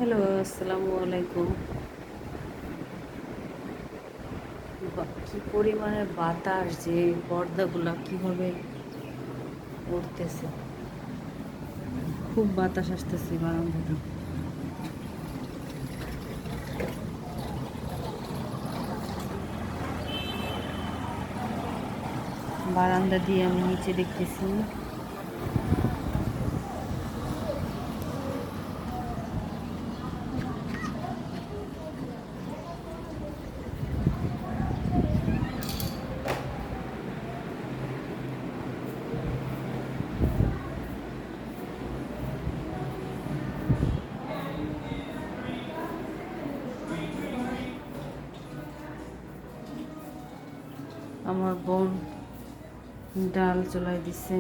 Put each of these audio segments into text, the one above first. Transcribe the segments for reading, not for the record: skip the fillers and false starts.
Hello, আসসালামু আলাইকুম। কি পরিমাণে বাতাস, যে পর্দাগুলা কিভাবে উঠতেছে, খুব বাতাস আসতেছে বারান্দাতে। বারান্দা দিয়ে আমি নিচে দেখতেছি। আমার বোন ডাল চলাই দিছে,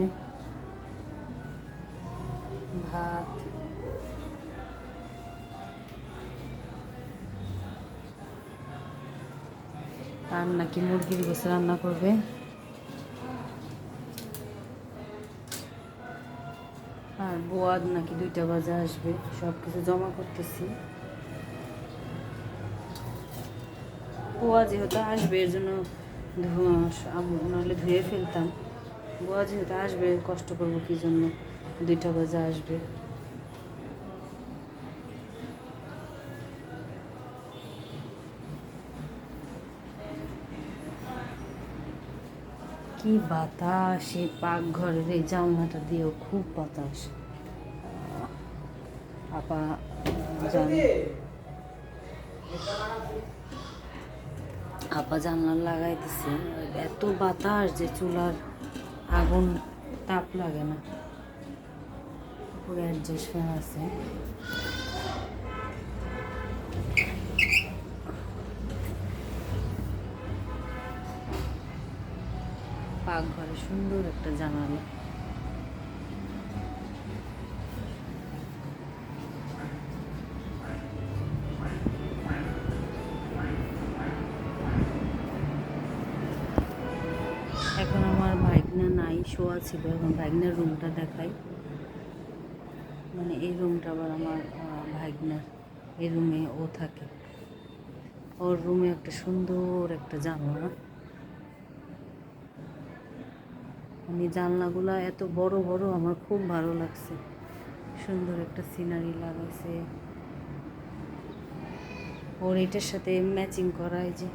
ভাত। আর নাকি মুরগির গোশে রান্না করবে। আর বোয়াদ নাকি 2টা বাজে আসবে। সব কিছু জমা করতেছি। বোয়া যেহেতু আসবে, এর জন্য নাহলে ধুয়ে ফেলতাম। বোয়া যেহেতু আসবে, কষ্ট করবো কি জন্য? 2টা বাজে আসবে। কি বাতাস! এই পাকঘরের এই জানলাটা দিয়েও খুব বাতাস। আপা জানলা লাগাইতেছে, এত বাতাস যে চুলার আগুন তাপ লাগে না। পুরো অ্যাডজাস্ট ফ্যান আছে। পাকঘরে সুন্দর একটা জানালা। এখন আমার ভাইগনা নাই, শোয়া ছিল। এখন ভাইগনার রুমটা দেখাই। মানে এই রুমটা আবার আমার ভাইগনার, এই রুমে ও থাকে। ওর রুমে একটা সুন্দর একটা জানলা। মানে জানলাগুলা এত বড় বড়, আমার খুব ভালো লাগছে। সুন্দর একটা সিনারি লাগাইছে। ওর এটার সাথে ম্যাচিং করা, এই যে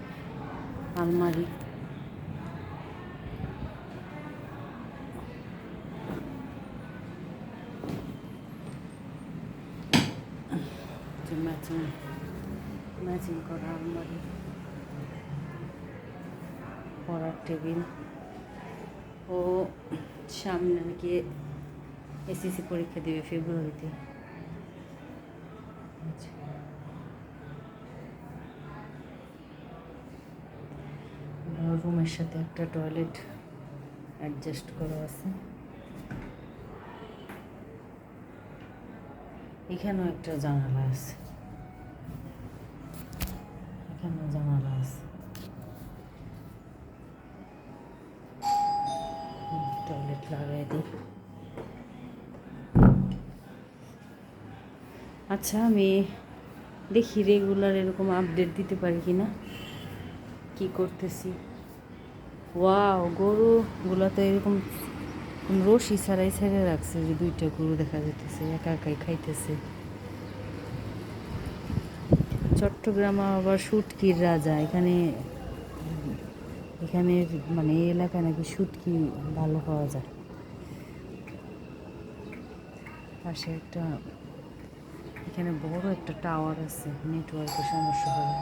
আলমারি। ম্যাচিং ম্যাচিং করা আলমারি, পড়ার টেবিল। ও সামনে নাকি এসএসসি পরীক্ষা দেবে ফেব্রুয়ারিতে। রুমের সাথে একটা টয়লেট অ্যাডজাস্ট করা আছে। এখানেও একটা জানালা আছে, এখানেও জানালা আছে। টয়লেট লাগাই দিই। আচ্ছা, আমি দেখি রেগুলার এরকম আপডেট দিতে পারি কি না, কী করতেছি। ওয়াও, গরুগুলো তো এরকম রশি ছাড়াই ছেড়ে রাখছে। যে 2টা গরু দেখা যেতেছে, একা একাই খাইতেছে। চট্টগ্রাম আবার শুটকির রাজা। এখানে মানে এই এলাকায় নাকি শুটকি ভালো পাওয়া যায়। পাশে একটা, এখানে বড় একটা টাওয়ার আছে, নেটওয়ার্কের সমস্যা হবে।